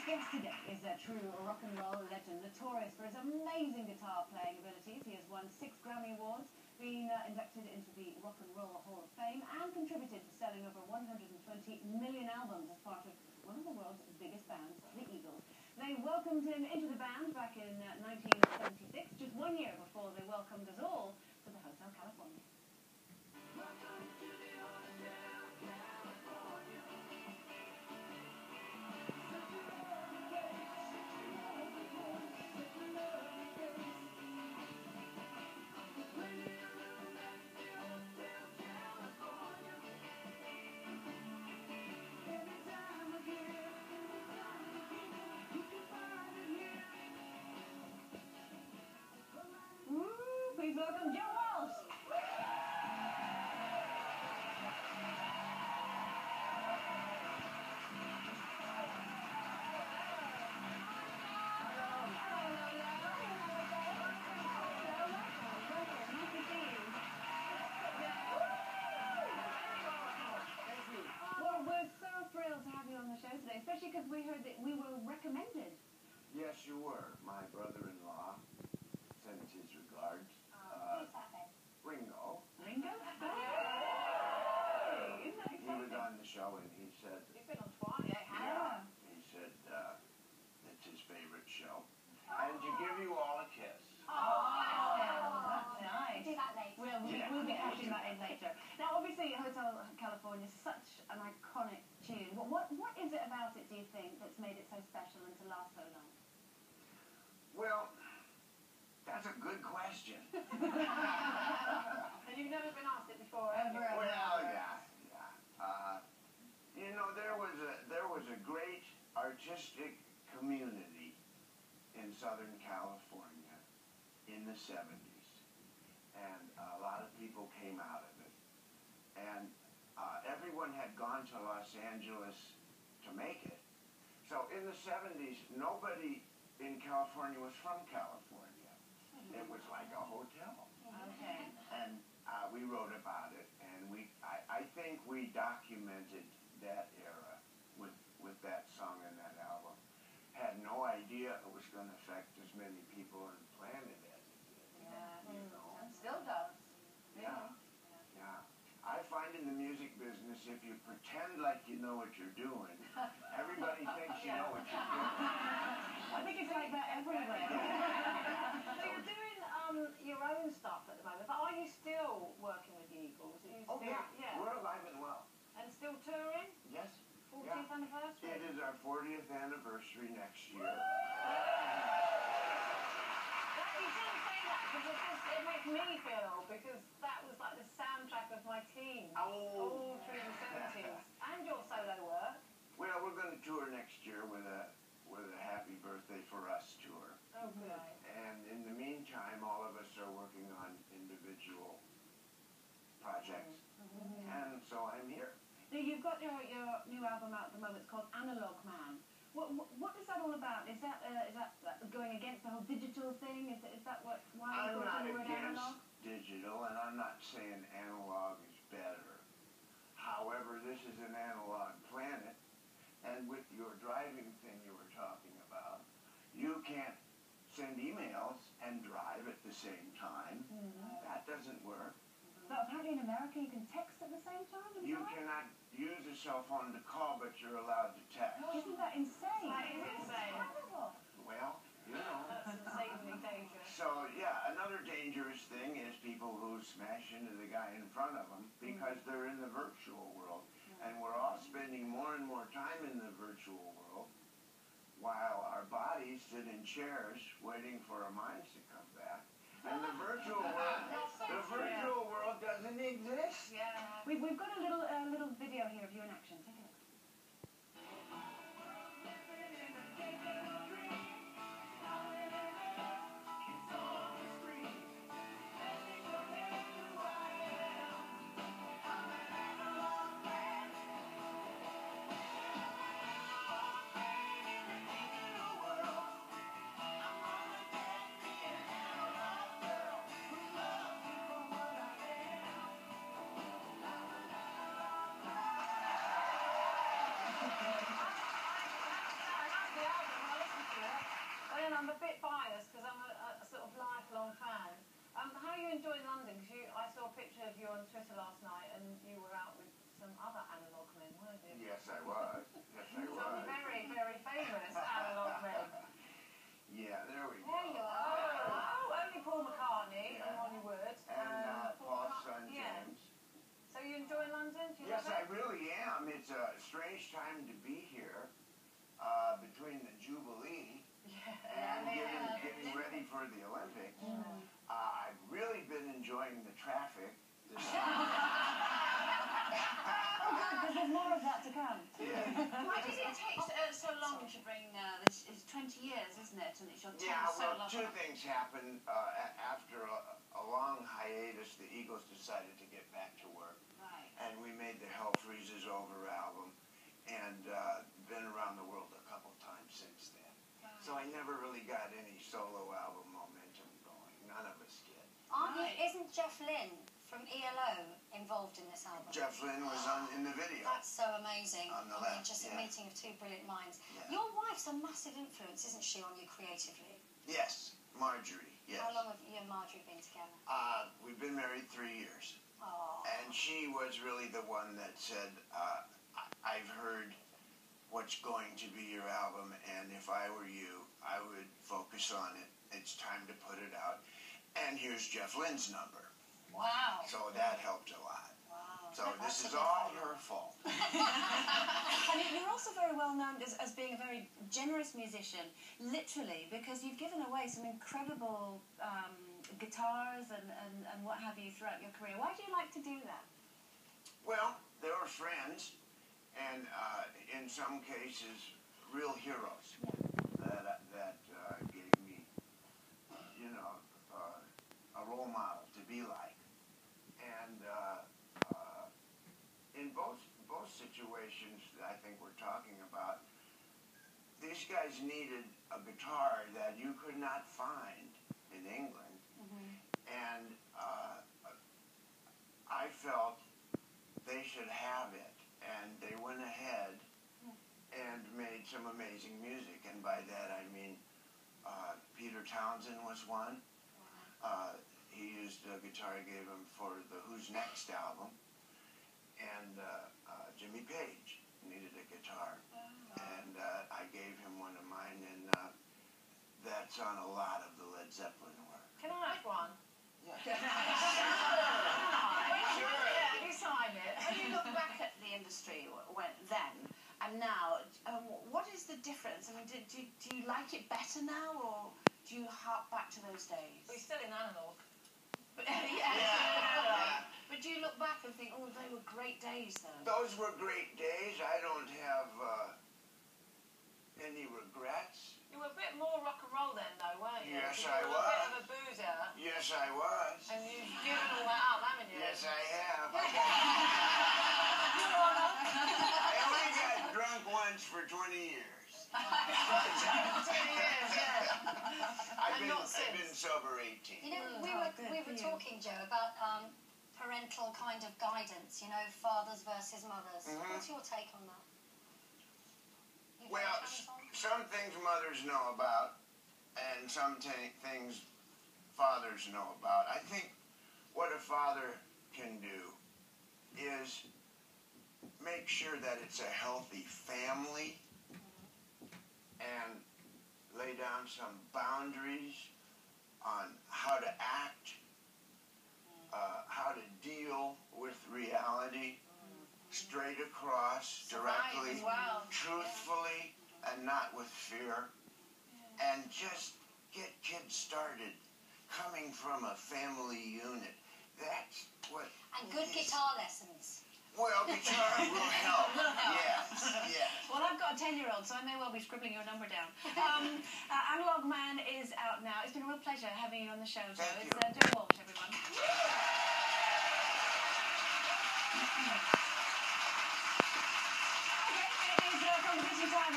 guest today is a true rock and roll legend, notorious for his amazing guitar playing abilities. He has won 6 Grammy Awards, been inducted into the Rock and Roll Hall of Fame, and contributed to selling over 120 million albums as part of one of the world's biggest bands, the Eagles. They welcomed him into the band back in 1976, just 1 year before they welcomed us all to the Hotel California. Please welcome Walsh. Well, we're so thrilled to have you on the show today, especially because we heard that we were recommended. Yes, you were. My brother-in-law sends his regards. Ringo. Ringo? Hey! He was on the show and he said... You've been on twice. Yeah. He said it's his favorite show. And to give you all a kiss. That's nice. Do that later. We'll be cashing that in later. Now, obviously, Hotel California is such an iconic tune. What is it about it, do you think, that's made it so special and to last so long? Well, that's a good question. And you've never been asked it before, ever? Well, yeah. You know, there was a great artistic community in Southern California in the 70s, and a lot of people came out of it, and everyone had gone to Los Angeles to make it. So in the 70s, nobody in California was from California. It was like a hotel. Okay. And we wrote about it, and I think we documented that era with that song and that album. Had no idea it was going to affect as many people on the planet as it did. Yeah. You know? And still does. Yeah. I find in the music business, if you pretend like you know what you're doing, everybody thinks you know what you're doing. I think it's like that everywhere. So you're doing your own stuff at the moment, but are you still working with the Eagles? Oh, yeah. We're alive and well. And still touring? Yes. 40th anniversary? It is our 40th anniversary next year. You shouldn't say that, because it makes me feel old, because that was like the soundtrack of my teen. All through the 70s. And your solo work. Well, we're going to tour next year with a Happy Birthday for Us tour. Oh, good. And in the meantime, all of us are working on individual projects. And so I'm here. Now, you've got your new album out at the moment. It's called Analog Man. What is that all about? Is that going against the whole digital thing? Is that why I'm you not the word against analog? digital, and I'm not saying analog is better. However, this is an analog planet, and with your driving thing you were talking about, you can't send emails and drive at the same time. That doesn't work. But apparently in America you can text at the same time and You drive? cannot use a cell phone to call, but you're allowed to text. Isn't that insane? That is insane. Terrible. Well, you know. That's insanely dangerous. So, yeah, another dangerous thing is people who smash into the guy in front of them because they're in the virtual world. And we're all spending more and more time in the virtual world while our bodies sit in chairs waiting for our minds to come back. And the virtual world doesn't exist. Yeah. We've got a little video here of you in action. Take a look. 10 Yeah, well, solo. two things happened. After a long hiatus, the Eagles decided to get back to work. Right. And we made the Hell Freezes Over album, and been around the world a couple times since then. Right. So I never really got any solo album momentum going. None of us did. Isn't Jeff Lynne from ELO involved in this album? Jeff Lynne was in the video. That's so amazing. On the I mean, left, just a yeah. meeting of two brilliant minds. Yeah. Your wife's a massive influence, isn't she, on you creatively? Yes, Marjorie, yes. How long have you and Marjorie been together? We've been married 3 years. Oh. And she was really the one that said, I've heard what's going to be your album, and if I were you, I would focus on it. It's time to put it out. And here's Jeff Lynne's number. Wow. So that helped a lot. Wow. So this is all her fault. And you're also very well known as being a very generous musician, literally, because you've given away some incredible guitars and what have you throughout your career. Why do you like to do that? Well, they were friends, and in some cases, real heroes that gave me, you know, a role model to be like. And in both situations that I think we're talking about, these guys needed a guitar that you could not find in England. And I felt they should have it, and they went ahead and made some amazing music. And by that I mean Peter Townsend was one. He used a guitar I gave him for the Who's Next album. And Jimmy Page needed a guitar. And I gave him one of mine, and that's on a lot of the Led Zeppelin work. Can I have one? Yeah. You sign it. When you look back at the industry then and now, what is the difference? I mean, do you like it better now, or do you hark back to those days? We're still in analog. But, yeah. But do you look back and think, oh, they were great days, though? Those were great days. I don't have any regrets. You were a bit more rock and roll then, though, weren't you? Yes, You I were a bit of was. a boozer, Yes, I was. and you've given all that up, haven't you? Yes, I have. Your Honour. I only got drunk once for 20 years. 20 years, yeah. I've not been since. sober 18. You know, we Oh, were good for you. talking, Joe, about parental kind of guidance, you know, fathers versus mothers. What's your take on that? You Well, hands on? some things mothers know about, and some things fathers know about. I think what a father can do is make sure that it's a healthy family and lay down some boundaries on how to act, how to deal with reality, straight across, directly, as well. truthfully, and not with fear. And just get kids started coming from a family unit. That's what... And good guitar lessons. Well, guitar will help. Yes, yes. Well, I've got a 10-year-old, so I may well be scribbling your number down. Analog Man is out now. It's been a real pleasure having you on the show, Joe. Thank It's you. Joe Walsh, everyone. Okay, it is competition time.